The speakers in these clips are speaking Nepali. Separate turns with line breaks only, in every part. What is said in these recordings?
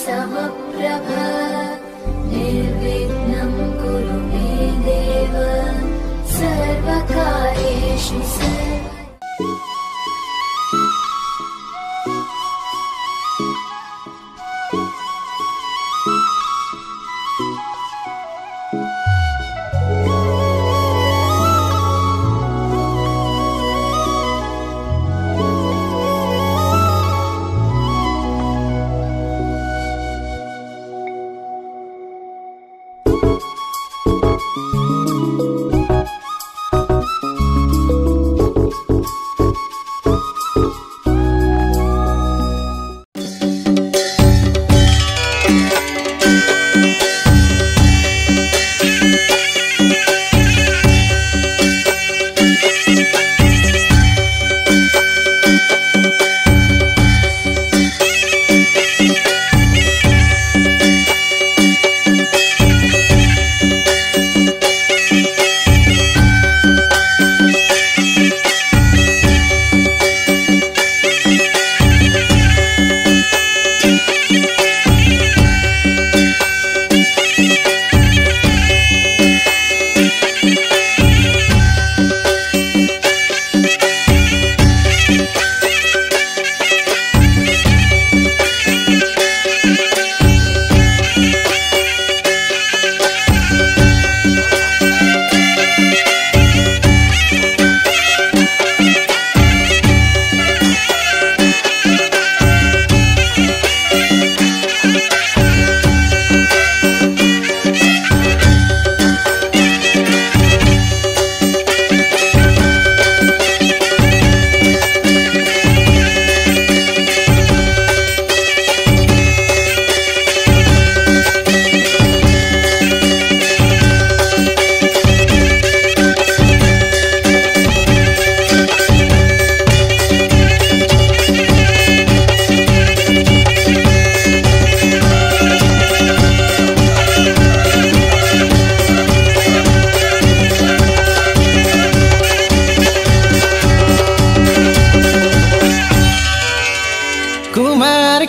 समप्रभ निर्विघ्नं कुरु मे देव सर्वकार्येषु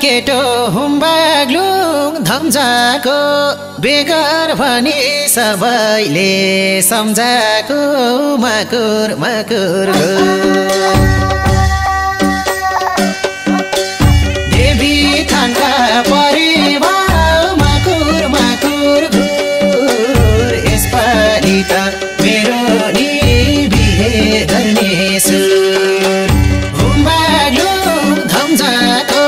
केटो हुम्बाग्लुङ धम्जाको बेगर भनी सबैले सम्झाको मकुर मकुर देवी थानका परिवार मकुर मकुर घुर यसपालि त मेरो नि बिहे गर्ने सुर हुम्बाग्लुङ धम्जाको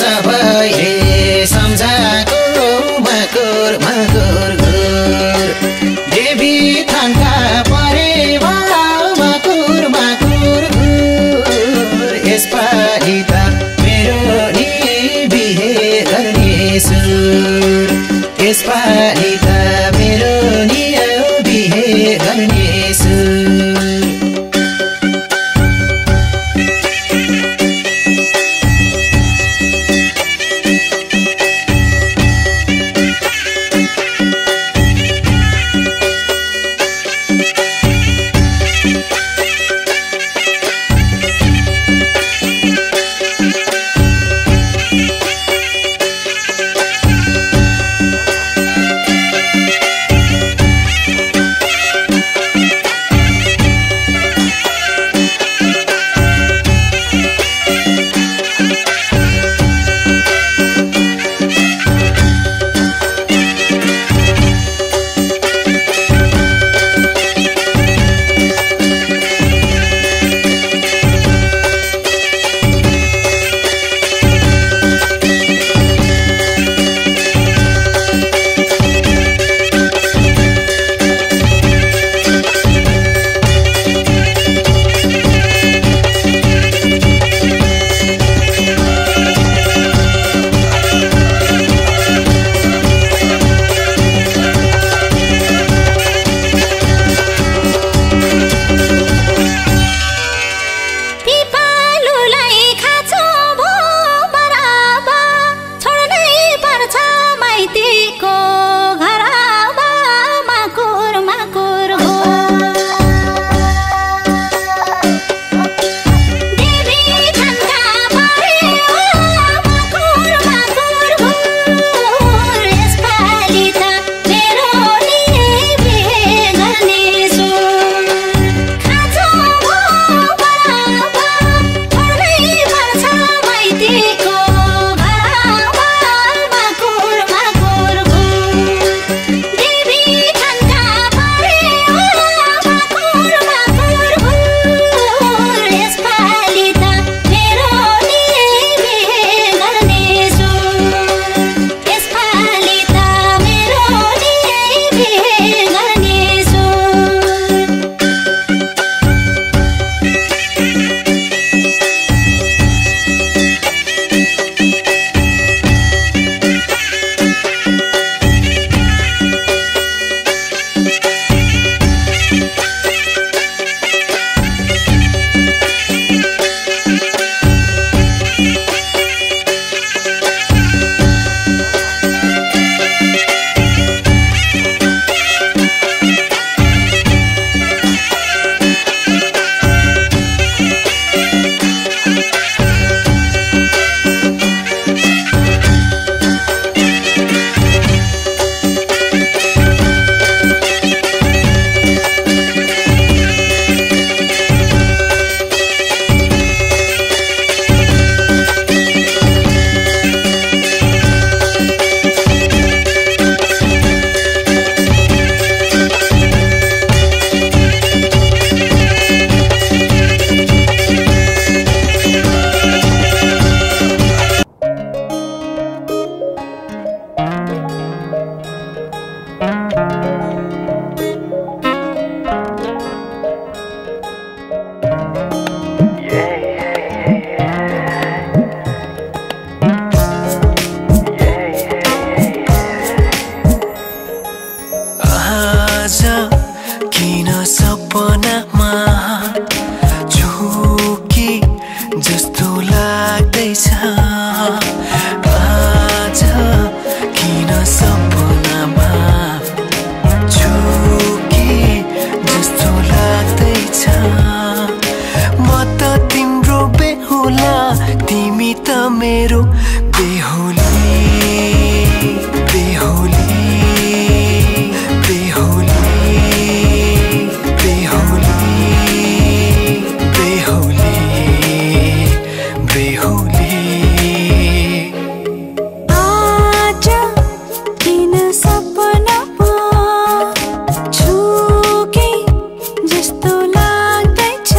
सबैले सम्झाको मकुर मकुर घुर देवी थानका परिवार मकुर मकुर घुर यसपालि त मेरो नि बिहे गर्ने सुर यसपालि त मेरो नि बिहे गर्ने सुर
मेरो बेहोली बेहोली बेहोली बेहोली बेहोली बेहोली
आजा किन सपनामा छुके जस्तो लाग्दैछ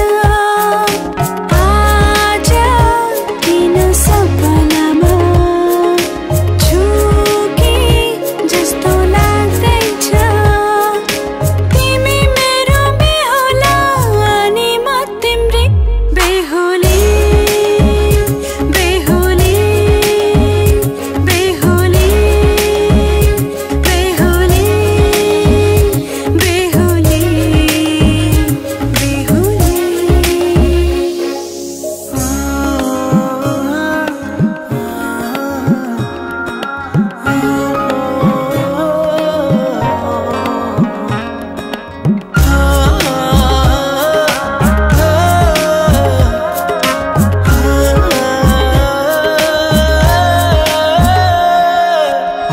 आजा किन सपनामा छुके जस्तो लाग्दैछ तिमी मेरो बेहुला अनि म तिम्रै बेहुली बेहुली बेहुली बेहुली बेहुली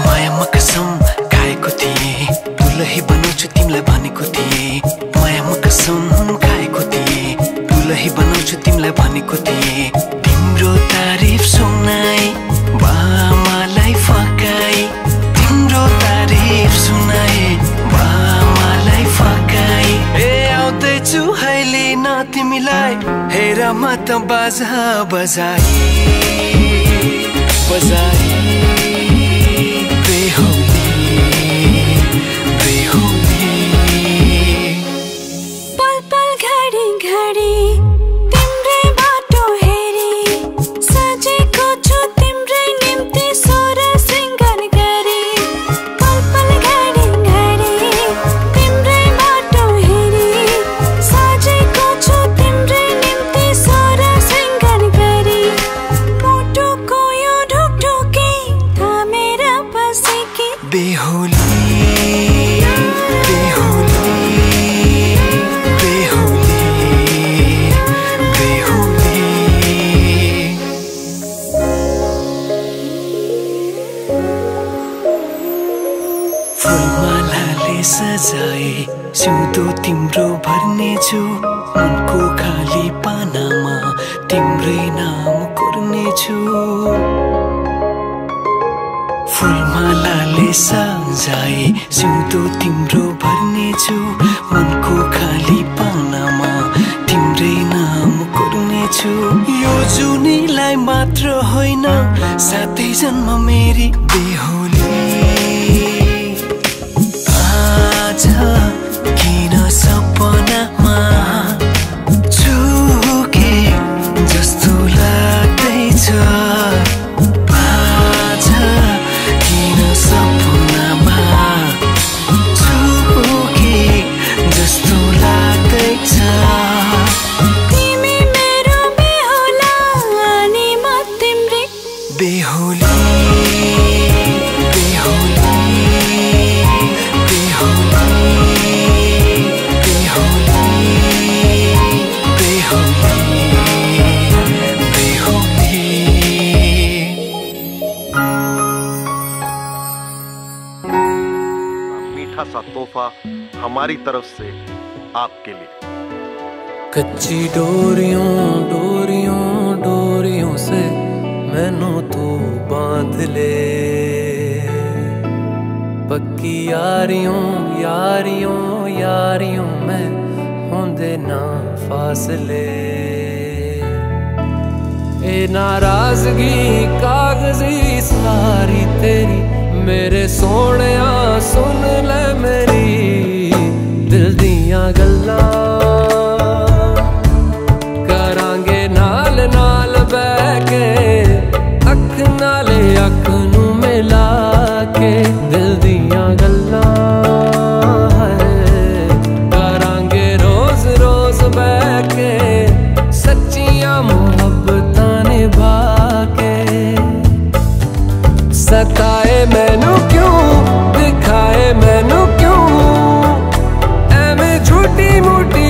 मायामा कसम खाएको थिएँ दुलही बनाउँछु तिमीलाई भनेको थिएँ मायामा कसम खाएको थिएँ दुलही बनाउँछु तिमीलाई भनेको थिएँ तिम्रो तारिफ सुनाई बामालाई फकाई तिम्रो तारिफ सुनाई बामालाई फकाई ए आउँदैछु अहिले न तिमीलाई हेर म त बाजा बजाई बजाई बेहोली बेहोली
पल पल घडी घडी तिम्रै बाटो हेरी सजेको छु तिम्रै निम्ति सोर सिंगार गरी पल पल घडी घडी तिम्रै बाटो हेरी सजेको छु तिम्रै निम्ति सोर सिंगार गरी मुटुको यो ढुकढुकी थामेर बसेकी
बेहोली बेहोली बेहोली बेहोली फुलमालाले सजाए सिउँदो तिम्रो भर्नेछु मनको खाली पानामा तिम्रै नाम कोर्नेछु फुलमालाले सजाए सिउँदो तिम्रो भर्नेछु मनको खाली पानामा तिम्रै नाम कोर्नेछु यो जुनीलाई मात्र होइन साथै जन्म मेरी बेहोली आजा किन सपनामा छुके जस्तो लाग्दैछ आजा किन सपनामा छुके जस्तो लाग्दैछ
तिमी मेरो बेहुला अनि म तिम्रै
बेहोली बेहोली बेहोली बेहोली बेहोली
मीठा सा तोहफा हमारी तरफ से आपके लिए।
कच्ची डोरियों डोरियों डोरियों से मैनू तू बांध ले पक्की यारियों यारियों यारियों में होंदे ना फासले ए नाराजगी कागजी सारी तेरी मेरे सोहणिया सुन ले मेरी दिल दियां गल्लां करांगे नाल नाल बैठ के अख नाले अख नू मिला के दिल दियां गल्लां करांगे रोज रोज बैठ के सच्चियां मुहब्बतां निभा के सताए मैनू क्यों दिखाए मैनू क्यों एवें झूठी मूठी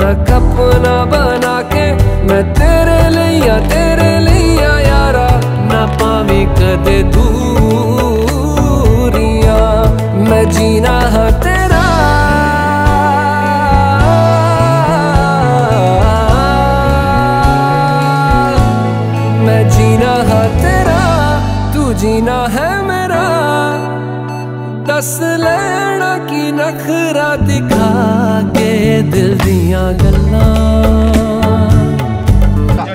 तक अपना बना के मैं तेरे लिया यारा ना पावी कदे दूरियां मैं जीना है तेरा मैं जीना है तेरा तू जीना है मेरा दस लेना की नखरा दिखा के दिल दियां गल्लां